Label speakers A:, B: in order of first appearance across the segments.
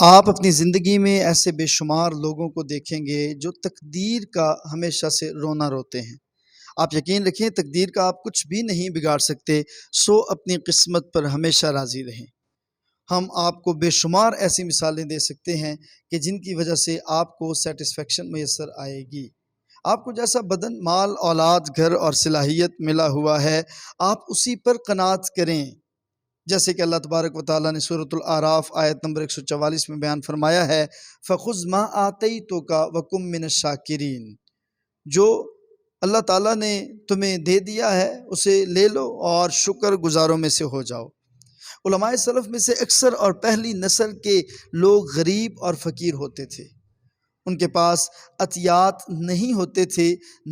A: آپ اپنی زندگی میں ایسے بے شمار لوگوں کو دیکھیں گے جو تقدیر کا ہمیشہ سے رونا روتے ہیں۔ آپ یقین رکھیں تقدیر کا آپ کچھ بھی نہیں بگاڑ سکتے، سو اپنی قسمت پر ہمیشہ راضی رہیں۔ ہم آپ کو بے شمار ایسی مثالیں دے سکتے ہیں کہ جن کی وجہ سے آپ کو سیٹسفیکشن میسر آئے گی۔ آپ کو جیسا بدن، مال، اولاد، گھر اور صلاحیت ملا ہوا ہے، آپ اسی پر قناعت کریں۔ جیسے کہ اللہ تبارک و تعالیٰ نے سورۃ الاعراف آیت نمبر 144 میں بیان فرمایا ہے، فَخُذْ مَا آتَيْتُكَ وَكُن مِّنَ الشَّاكِرِينَ۔ جو اللہ تعالیٰ نے تمہیں دے دیا ہے اسے لے لو اور شکر گزاروں میں سے ہو جاؤ۔ علماء سلف میں سے اکثر اور پہلی نسل کے لوگ غریب اور فقیر ہوتے تھے۔ ان کے پاس عطیات نہیں ہوتے تھے،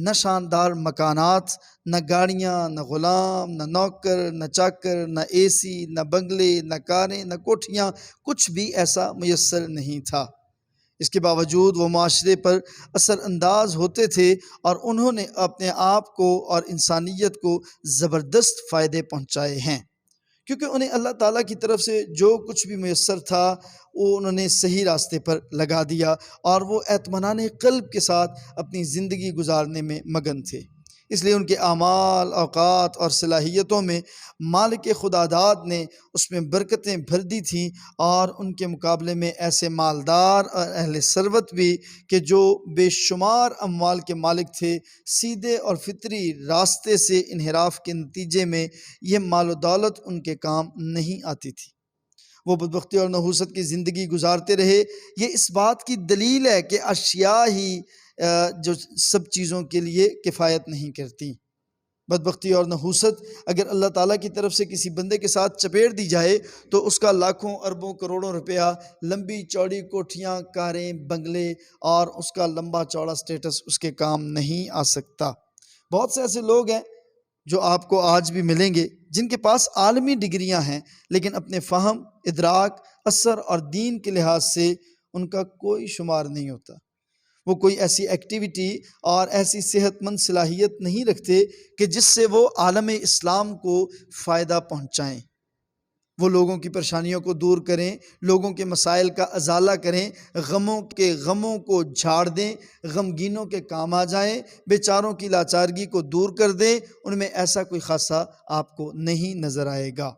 A: نہ شاندار مکانات، نہ گاڑیاں، نہ غلام، نہ نوکر، نہ چاکر، نہ اے سی، نہ بنگلے، نہ کاریں، نہ کوٹھیاں، کچھ بھی ایسا میسر نہیں تھا۔ اس کے باوجود وہ معاشرے پر اثر انداز ہوتے تھے اور انہوں نے اپنے آپ کو اور انسانیت کو زبردست فائدے پہنچائے ہیں، کیونکہ انہیں اللہ تعالیٰ کی طرف سے جو کچھ بھی میسر تھا وہ انہوں نے صحیح راستے پر لگا دیا اور وہ اطمینان قلب کے ساتھ اپنی زندگی گزارنے میں مگن تھے۔ اس لیے ان کے اعمال، اوقات اور صلاحیتوں میں مالک خداداد نے اس میں برکتیں بھر دی تھیں، اور ان کے مقابلے میں ایسے مالدار اور اہل ثروت بھی کہ جو بے شمار اموال کے مالک تھے، سیدھے اور فطری راستے سے انحراف کے نتیجے میں یہ مال و دولت ان کے کام نہیں آتی تھی۔ وہ بدبختی اور نحوست کی زندگی گزارتے رہے۔ یہ اس بات کی دلیل ہے کہ اشیاء ہی جو سب چیزوں کے لیے کفایت نہیں کرتی۔ بدبختی اور نحوست اگر اللہ تعالیٰ کی طرف سے کسی بندے کے ساتھ چپیڑ دی جائے تو اس کا لاکھوں اربوں کروڑوں روپیہ، لمبی چوڑی کوٹھیاں، کاریں، بنگلے اور اس کا لمبا چوڑا سٹیٹس اس کے کام نہیں آ سکتا۔ بہت سے ایسے لوگ ہیں جو آپ کو آج بھی ملیں گے جن کے پاس عالمی ڈگریاں ہیں، لیکن اپنے فہم، ادراک، اثر اور دین کے لحاظ سے ان کا کوئی شمار نہیں ہوتا۔ وہ کوئی ایسی ایکٹیویٹی اور ایسی صحت مند صلاحیت نہیں رکھتے کہ جس سے وہ عالم اسلام کو فائدہ پہنچائیں۔ وہ لوگوں کی پریشانیوں کو دور کریں، لوگوں کے مسائل کا ازالہ کریں، غموں کو جھاڑ دیں، غمگینوں کے کام آ جائیں، بیچاروں کی لاچارگی کو دور کر دیں، ان میں ایسا کوئی خاصا آپ کو نہیں نظر آئے گا۔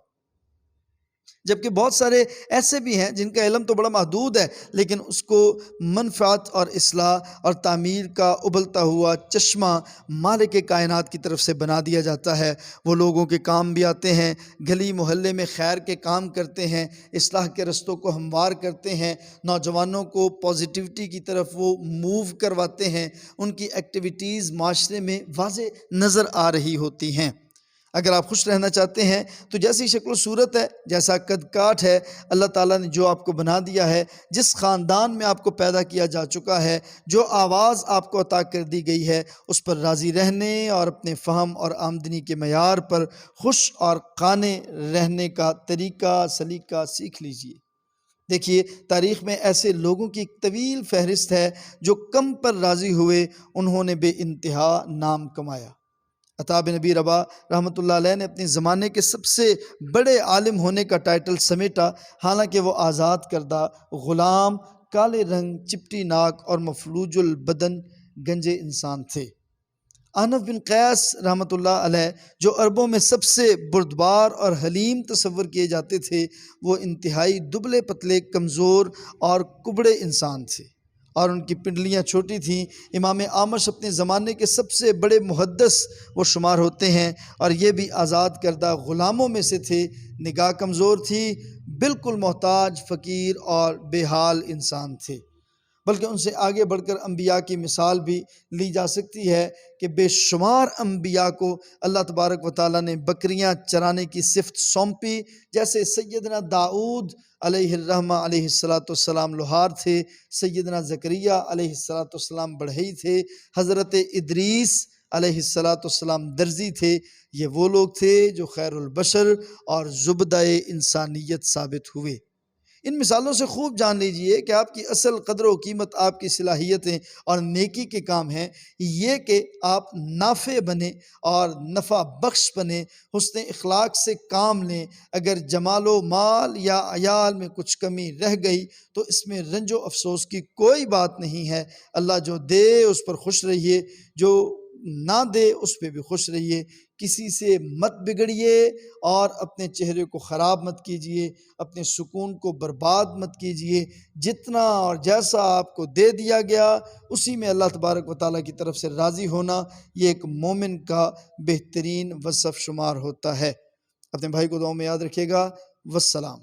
A: جبکہ بہت سارے ایسے بھی ہیں جن کا علم تو بڑا محدود ہے، لیکن اس کو منفعت اور اصلاح اور تعمیر کا ابلتا ہوا چشمہ مالک کائنات کی طرف سے بنا دیا جاتا ہے۔ وہ لوگوں کے کام بھی آتے ہیں، گلی محلے میں خیر کے کام کرتے ہیں، اصلاح کے رستوں کو ہموار کرتے ہیں، نوجوانوں کو پازیٹیوٹی کی طرف وہ موو کرواتے ہیں، ان کی ایکٹیویٹیز معاشرے میں واضح نظر آ رہی ہوتی ہیں۔ اگر آپ خوش رہنا چاہتے ہیں تو جیسی شکل و صورت ہے، جیسا قد کاٹ ہے، اللہ تعالیٰ نے جو آپ کو بنا دیا ہے، جس خاندان میں آپ کو پیدا کیا جا چکا ہے، جو آواز آپ کو عطا کر دی گئی ہے، اس پر راضی رہنے اور اپنے فہم اور آمدنی کے معیار پر خوش اور قانے رہنے کا طریقہ سلیقہ سیکھ لیجئے۔ دیکھیے، تاریخ میں ایسے لوگوں کی ایک طویل فہرست ہے جو کم پر راضی ہوئے، انہوں نے بے انتہا نام کمایا۔ عطا بن ابی رباح رحمۃ اللہ علیہ نے اپنے زمانے کے سب سے بڑے عالم ہونے کا ٹائٹل سمیٹا، حالانکہ وہ آزاد کردہ غلام، کالے رنگ، چپٹی ناک اور مفلوج البدن گنجے انسان تھے۔ احنف بن قیس رحمۃ اللہ علیہ جو عربوں میں سب سے بردبار اور حلیم تصور کیے جاتے تھے، وہ انتہائی دبلے پتلے، کمزور اور کبڑے انسان تھے، اور ان کی پنڈلیاں چھوٹی تھیں۔ امام اعمش اپنے زمانے کے سب سے بڑے محدث وہ شمار ہوتے ہیں، اور یہ بھی آزاد کردہ غلاموں میں سے تھے۔ نگاہ کمزور تھی، بالکل محتاج، فقیر اور بے حال انسان تھے۔ بلکہ ان سے آگے بڑھ کر انبیاء کی مثال بھی لی جا سکتی ہے کہ بے شمار انبیاء کو اللہ تبارک و تعالیٰ نے بکریاں چرانے کی صفت سونپی، جیسے سیدنا داؤد علیہ الرحمہ علیہ السلام لوہار تھے، سیدنا زکریا علیہ السلام بڑھئی تھے، حضرت ادریس علیہ السلام درزی تھے۔ یہ وہ لوگ تھے جو خیر البشر اور زبدہ انسانیت ثابت ہوئے۔ ان مثالوں سے خوب جان لیجئے کہ آپ کی اصل قدر و قیمت آپ کی صلاحیتیں اور نیکی کے کام ہیں، یہ کہ آپ نافع بنیں اور نفع بخش بنیں، حسن اخلاق سے کام لیں۔ اگر جمال و مال یا عیال میں کچھ کمی رہ گئی تو اس میں رنج و افسوس کی کوئی بات نہیں ہے۔ اللہ جو دے اس پر خوش رہیے، جو نہ دے اس پہ بھی خوش رہیے۔ کسی سے مت بگڑیے اور اپنے چہرے کو خراب مت کیجیے، اپنے سکون کو برباد مت کیجیے۔ جتنا اور جیسا آپ کو دے دیا گیا اسی میں اللہ تبارک و تعالیٰ کی طرف سے راضی ہونا، یہ ایک مومن کا بہترین وصف شمار ہوتا ہے۔ اپنے بھائی کو دعاؤں میں یاد رکھیے گا۔ والسلام۔